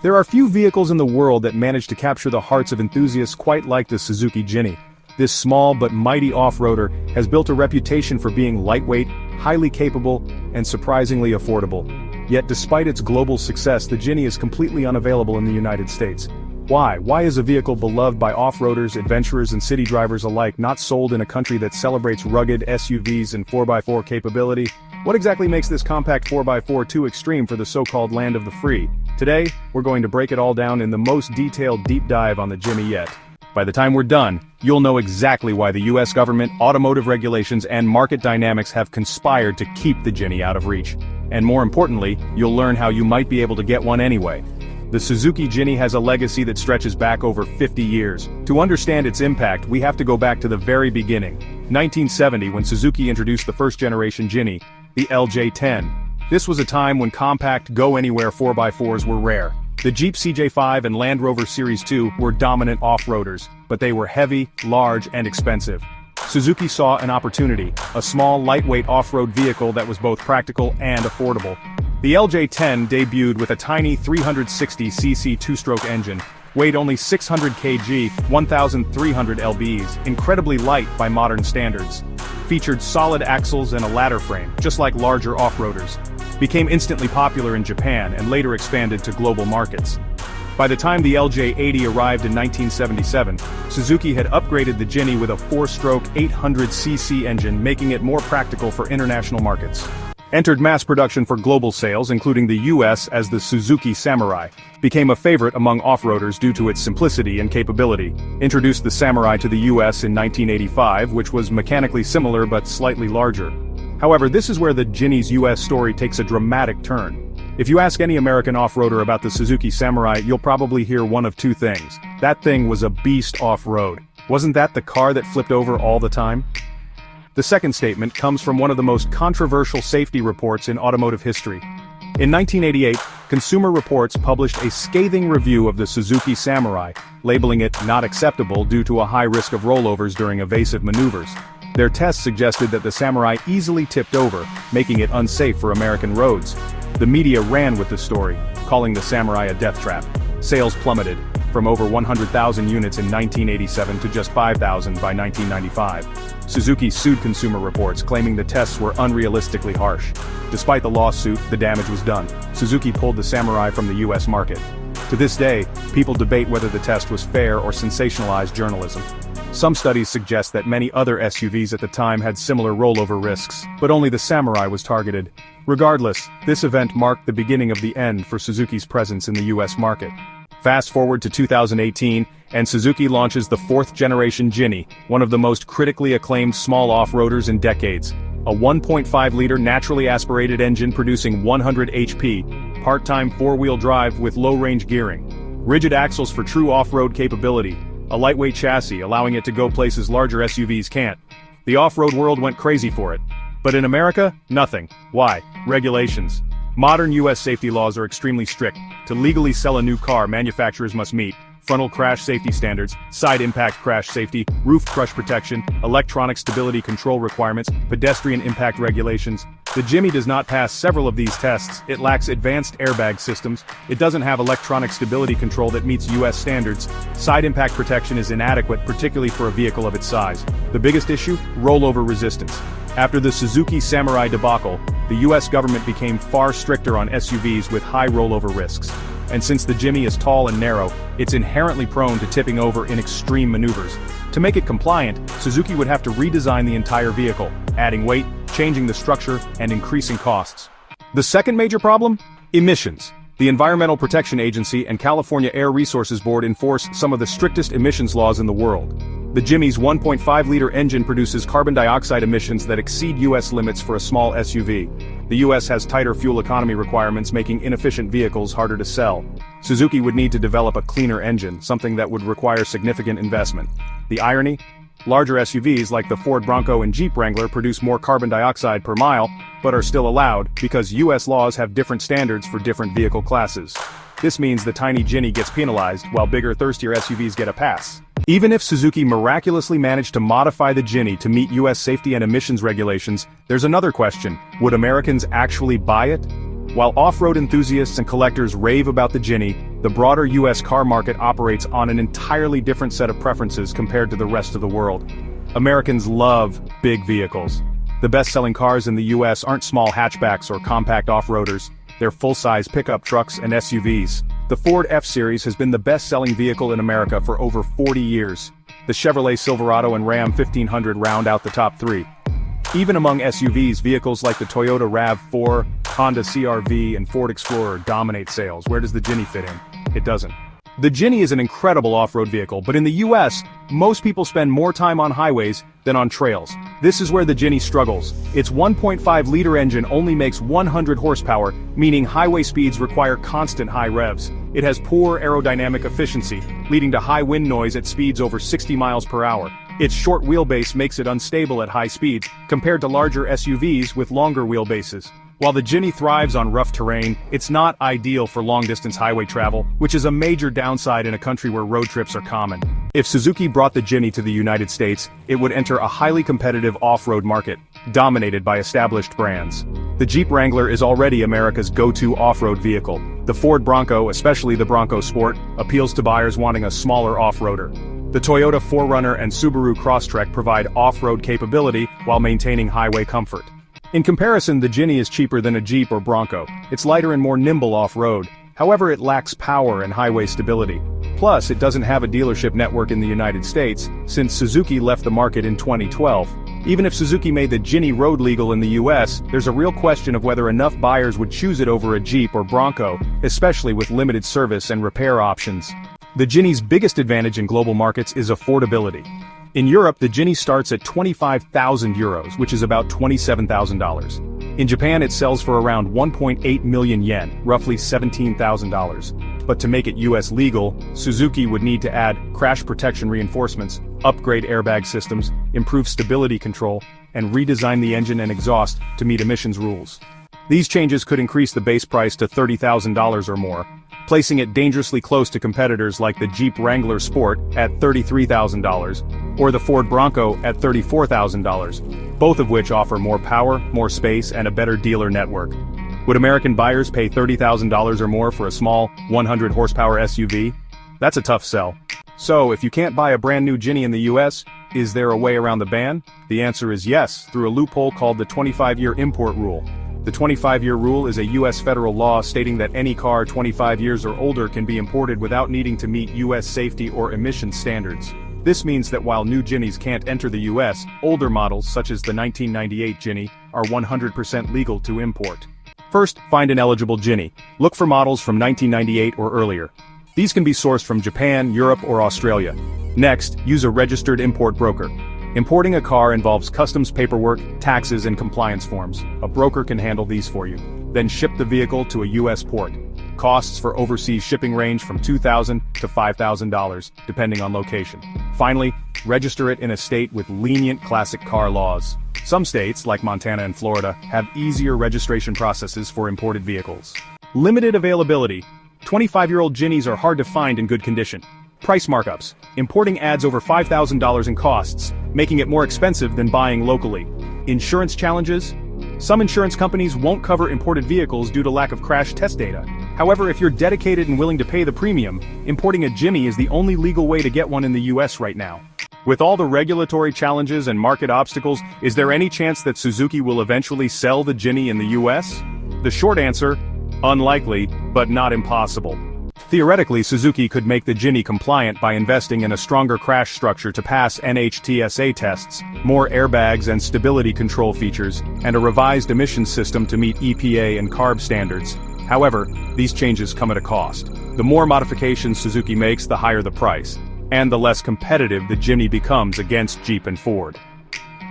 There are few vehicles in the world that manage to capture the hearts of enthusiasts quite like the Suzuki Jimny. This small but mighty off-roader has built a reputation for being lightweight, highly capable, and surprisingly affordable. Yet despite its global success, the Jimny is completely unavailable in the United States. Why? Why is a vehicle beloved by off-roaders, adventurers, and city drivers alike not sold in a country that celebrates rugged SUVs and 4x4 capability? What exactly makes this compact 4x4 too extreme for the so-called land of the free? Today, we're going to break it all down in the most detailed deep dive on the Jimny yet. By the time we're done, you'll know exactly why the US government, automotive regulations, and market dynamics have conspired to keep the Jimny out of reach. And more importantly, you'll learn how you might be able to get one anyway. The Suzuki Jimny has a legacy that stretches back over 50 years. To understand its impact, we have to go back to the very beginning. 1970, when Suzuki introduced the first-generation Jimny, the LJ10. This was a time when compact, go-anywhere 4x4s were rare. The Jeep CJ5 and Land Rover Series 2 were dominant off-roaders, but they were heavy, large, and expensive. Suzuki saw an opportunity, a small, lightweight off-road vehicle that was both practical and affordable. The LJ10 debuted with a tiny 360cc two-stroke engine, weighed only 600 kg, 1,300 lbs, incredibly light by modern standards. Featured solid axles and a ladder frame, just like larger off-roaders. Became instantly popular in Japan and later expanded to global markets. By the time the LJ80 arrived in 1977, Suzuki had upgraded the Jimny with a 4-stroke 800cc engine, making it more practical for international markets. Entered mass production for global sales, including the US, as the Suzuki Samurai. Became a favorite among off-roaders due to its simplicity and capability. Introduced the Samurai to the US in 1985, which was mechanically similar but slightly larger. However, this is where the Jimny's US story takes a dramatic turn. If you ask any American off-roader about the Suzuki Samurai, you'll probably hear one of two things. That thing was a beast off-road. Wasn't that the car that flipped over all the time? The second statement comes from one of the most controversial safety reports in automotive history. In 1988, Consumer Reports published a scathing review of the Suzuki Samurai, labeling it not acceptable due to a high risk of rollovers during evasive maneuvers. Their tests suggested that the Samurai easily tipped over, making it unsafe for American roads. The media ran with the story, calling the Samurai a death trap. Sales plummeted, from over 100,000 units in 1987 to just 5,000 by 1995. Suzuki sued Consumer Reports, claiming the tests were unrealistically harsh. Despite the lawsuit, the damage was done. Suzuki pulled the Samurai from the US market. To this day, people debate whether the test was fair or sensationalized journalism. Some studies suggest that many other SUVs at the time had similar rollover risks, but only the Samurai was targeted. Regardless, this event marked the beginning of the end for Suzuki's presence in the US market. Fast forward to 2018, and Suzuki launches the fourth-generation Jimny, one of the most critically acclaimed small off-roaders in decades. A 1.5-liter naturally aspirated engine producing 100 HP, part-time four-wheel drive with low-range gearing. Rigid axles for true off-road capability. A lightweight chassis allowing it to go places larger SUVs can't. The off-road world went crazy for it. But in America, nothing. Why? Regulations. Modern US safety laws are extremely strict. To legally sell a new car, manufacturers must meet frontal crash safety standards, side impact crash safety, roof crush protection, electronic stability control requirements, pedestrian impact regulations. The Jimny does not pass several of these tests. It lacks advanced airbag systems. It doesn't have electronic stability control that meets US standards. Side impact protection is inadequate, particularly for a vehicle of its size. The biggest issue? Rollover resistance. After the Suzuki Samurai debacle, the US government became far stricter on SUVs with high rollover risks. And since the Jimny is tall and narrow, it's inherently prone to tipping over in extreme maneuvers. To make it compliant, Suzuki would have to redesign the entire vehicle, adding weight, changing the structure, and increasing costs. The second major problem? Emissions. The Environmental Protection Agency and California Air Resources Board enforce some of the strictest emissions laws in the world. The Jimny's 1.5-liter engine produces carbon dioxide emissions that exceed US limits for a small SUV. The US has tighter fuel economy requirements, making inefficient vehicles harder to sell. Suzuki would need to develop a cleaner engine, something that would require significant investment. The irony? Larger SUVs like the Ford Bronco and Jeep Wrangler produce more carbon dioxide per mile, but are still allowed because US laws have different standards for different vehicle classes. This means the tiny Jimny gets penalized, while bigger, thirstier SUVs get a pass. Even if Suzuki miraculously managed to modify the Jimny to meet US safety and emissions regulations, there's another question: would Americans actually buy it? While off-road enthusiasts and collectors rave about the Jimny, the broader US car market operates on an entirely different set of preferences compared to the rest of the world. Americans love big vehicles. The best-selling cars in the US aren't small hatchbacks or compact off-roaders, they're full-size pickup trucks and SUVs. The Ford F-Series has been the best-selling vehicle in America for over 40 years. The Chevrolet Silverado and Ram 1500 round out the top three. Even among SUVs, vehicles like the Toyota RAV4, Honda CR-V, and Ford Explorer dominate sales. Where does the Jimny fit in? It doesn't. The Jimny is an incredible off-road vehicle, but in the US, most people spend more time on highways than on trails. This is where the Jimny struggles. Its 1.5-liter engine only makes 100 horsepower, meaning highway speeds require constant high revs. It has poor aerodynamic efficiency, leading to high wind noise at speeds over 60 miles per hour. Its short wheelbase makes it unstable at high speeds, compared to larger SUVs with longer wheelbases. While the Jimny thrives on rough terrain, it's not ideal for long-distance highway travel, which is a major downside in a country where road trips are common. If Suzuki brought the Jimny to the United States, it would enter a highly competitive off-road market, dominated by established brands. The Jeep Wrangler is already America's go-to off-road vehicle. The Ford Bronco, especially the Bronco Sport, appeals to buyers wanting a smaller off-roader. The Toyota 4Runner and Subaru Crosstrek provide off-road capability while maintaining highway comfort. In comparison, the Jimny is cheaper than a Jeep or Bronco. It's lighter and more nimble off-road. However, it lacks power and highway stability. Plus, it doesn't have a dealership network in the United States, since Suzuki left the market in 2012. Even if Suzuki made the Jimny road legal in the US, there's a real question of whether enough buyers would choose it over a Jeep or Bronco, especially with limited service and repair options. The Jimny's biggest advantage in global markets is affordability. In Europe, the Jimny starts at 25,000 euros, which is about $27,000. In Japan, it sells for around 1.8 million yen, roughly $17,000. But to make it US legal, Suzuki would need to add crash protection reinforcements, upgrade airbag systems, improve stability control, and redesign the engine and exhaust to meet emissions rules. These changes could increase the base price to $30,000 or more, placing it dangerously close to competitors like the Jeep Wrangler Sport at $33,000, or the Ford Bronco at $34,000, both of which offer more power, more space, and a better dealer network. Would American buyers pay $30,000 or more for a small, 100-horsepower SUV? That's a tough sell. So, if you can't buy a brand new Jimny in the US, is there a way around the ban? The answer is yes, through a loophole called the 25-year import rule. The 25-year rule is a U.S. federal law stating that any car 25 years or older can be imported without needing to meet U.S. safety or emission standards. This means that while new Jimnys can't enter the U.S., older models such as the 1998 Jimny are 100% legal to import. First, find an eligible Jimny. Look for models from 1998 or earlier. These can be sourced from Japan, Europe, or Australia. Next, use a registered import broker. Importing a car involves customs paperwork, taxes, and compliance forms. A broker can handle these for you. Then ship the vehicle to a U.S. port. Costs for overseas shipping range from $2,000 to $5,000, depending on location. Finally, register it in a state with lenient classic car laws. Some states, like Montana and Florida, have easier registration processes for imported vehicles. Limited availability. 25-year-old Jimnys are hard to find in good condition. Price markups. Importing adds over $5,000 in costs, making it more expensive than buying locally. Insurance challenges. Some insurance companies won't cover imported vehicles due to lack of crash test data. However, if you're dedicated and willing to pay the premium, importing a Jimny is the only legal way to get one in the US right now. With all the regulatory challenges and market obstacles, is there any chance that Suzuki will eventually sell the Jimny in the US? The short answer, unlikely, but not impossible. Theoretically, Suzuki could make the Jimny compliant by investing in a stronger crash structure to pass NHTSA tests, more airbags and stability control features, and a revised emissions system to meet EPA and CARB standards. However, these changes come at a cost. The more modifications Suzuki makes, the higher the price, and the less competitive the Jimny becomes against Jeep and Ford.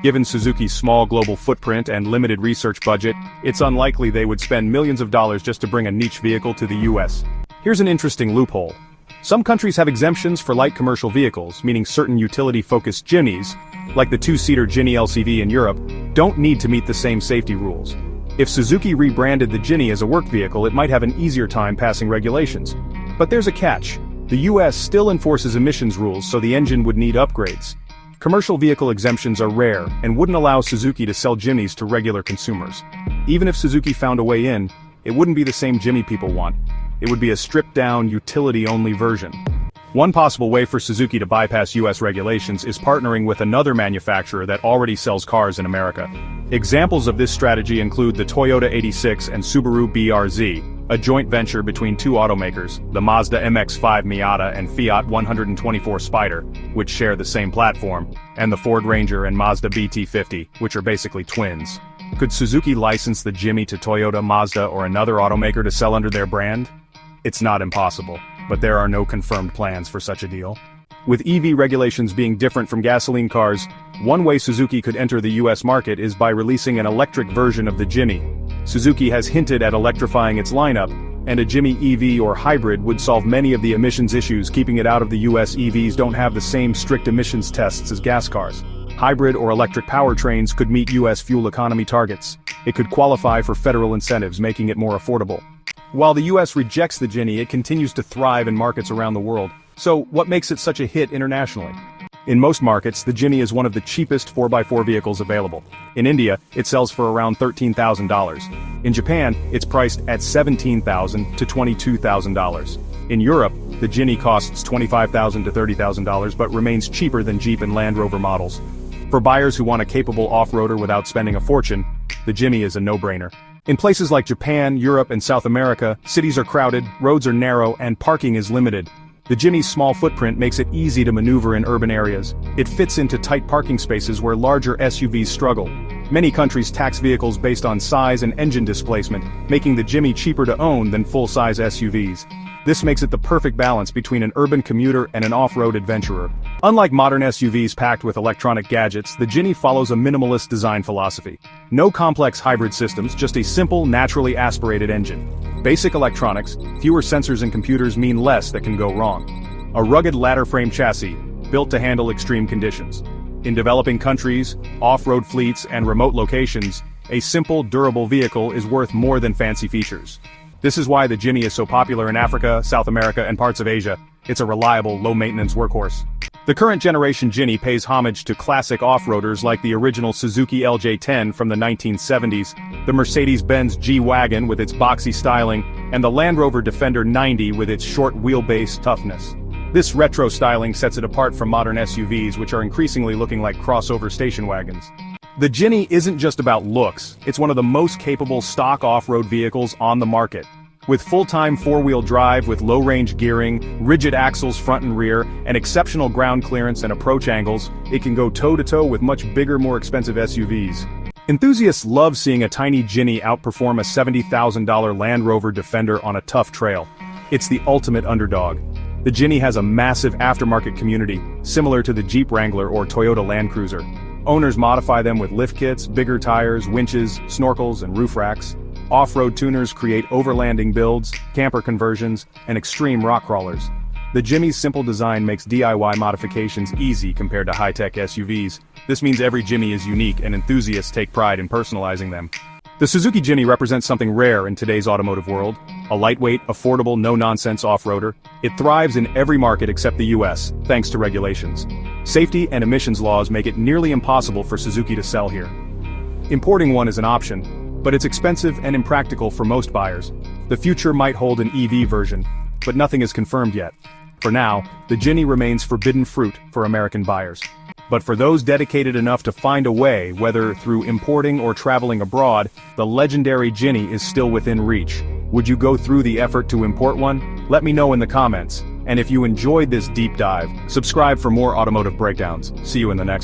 Given Suzuki's small global footprint and limited research budget, it's unlikely they would spend millions of dollars just to bring a niche vehicle to the US. Here's an interesting loophole. Some countries have exemptions for light commercial vehicles, meaning certain utility-focused Jimnys, like the two-seater Jimny LCV in Europe, don't need to meet the same safety rules. If Suzuki rebranded the Jimny as a work vehicle, it might have an easier time passing regulations. But there's a catch. The US still enforces emissions rules, so the engine would need upgrades. Commercial vehicle exemptions are rare and wouldn't allow Suzuki to sell Jimnys to regular consumers. Even if Suzuki found a way in, it wouldn't be the same Jimny people want. it would be a stripped-down, utility-only version. One possible way for Suzuki to bypass US regulations is partnering with another manufacturer that already sells cars in America. Examples of this strategy include the Toyota 86 and Subaru BRZ, a joint venture between two automakers, the Mazda MX-5 Miata and Fiat 124 Spider, which share the same platform, and the Ford Ranger and Mazda BT50, which are basically twins. Could Suzuki license the Jimny to Toyota, Mazda, or another automaker to sell under their brand? It's not impossible, but there are no confirmed plans for such a deal. With EV regulations being different from gasoline cars, one way Suzuki could enter the US market is by releasing an electric version of the Jimny. Suzuki has hinted at electrifying its lineup, and a Jimny EV or hybrid would solve many of the emissions issues keeping it out of the US. EVs don't have the same strict emissions tests as gas cars. Hybrid or electric powertrains could meet US fuel economy targets. It could qualify for federal incentives, making it more affordable. While the US rejects the Jimny, it continues to thrive in markets around the world. So, what makes it such a hit internationally? In most markets, the Jimny is one of the cheapest 4x4 vehicles available. In India, it sells for around $13,000. In Japan, it's priced at $17,000 to $22,000. In Europe, the Jimny costs $25,000 to $30,000 but remains cheaper than Jeep and Land Rover models. For buyers who want a capable off-roader without spending a fortune, the Jimny is a no-brainer. In places like Japan, Europe, and South America, cities are crowded, roads are narrow, and parking is limited. The Jimny's small footprint makes it easy to maneuver in urban areas. It fits into tight parking spaces where larger SUVs struggle. Many countries tax vehicles based on size and engine displacement, making the Jimny cheaper to own than full-size SUVs. This makes it the perfect balance between an urban commuter and an off-road adventurer. Unlike modern SUVs packed with electronic gadgets, the Jimny follows a minimalist design philosophy. No complex hybrid systems, just a simple, naturally aspirated engine. Basic electronics, fewer sensors and computers mean less that can go wrong. A rugged ladder-frame chassis, built to handle extreme conditions. In developing countries, off-road fleets, and remote locations, a simple, durable vehicle is worth more than fancy features. This is why the Jimny is so popular in Africa, South America, and parts of Asia. It's a reliable, low-maintenance workhorse. The current generation Jimny pays homage to classic off-roaders like the original Suzuki LJ10 from the 1970s, the Mercedes-Benz G-Wagon with its boxy styling, and the Land Rover Defender 90 with its short wheelbase toughness. This retro styling sets it apart from modern SUVs, which are increasingly looking like crossover station wagons. The Jimny isn't just about looks, it's one of the most capable stock off-road vehicles on the market. With full-time four-wheel drive with low-range gearing, rigid axles front and rear, and exceptional ground clearance and approach angles, it can go toe-to-toe with much bigger, more expensive SUVs. Enthusiasts love seeing a tiny Jimny outperform a $70,000 Land Rover Defender on a tough trail. It's the ultimate underdog. The Jimny has a massive aftermarket community, similar to the Jeep Wrangler or Toyota Land Cruiser. Owners modify them with lift kits, bigger tires, winches, snorkels, and roof racks. Off-road tuners create overlanding builds, camper conversions, and extreme rock crawlers. The Jimny's simple design makes DIY modifications easy compared to high-tech SUVs. This means every Jimny is unique and enthusiasts take pride in personalizing them. The Suzuki Jimny represents something rare in today's automotive world. A lightweight, affordable, no-nonsense off-roader. It thrives in every market except the US, thanks to regulations. Safety and emissions laws make it nearly impossible for Suzuki to sell here. Importing one is an option, but it's expensive and impractical for most buyers. The future might hold an EV version, but nothing is confirmed yet. For now, the Jimny remains forbidden fruit for American buyers. But for those dedicated enough to find a way, whether through importing or traveling abroad, the legendary Jimny is still within reach. Would you go through the effort to import one? Let me know in the comments. And if you enjoyed this deep dive, subscribe for more automotive breakdowns. See you in the next one.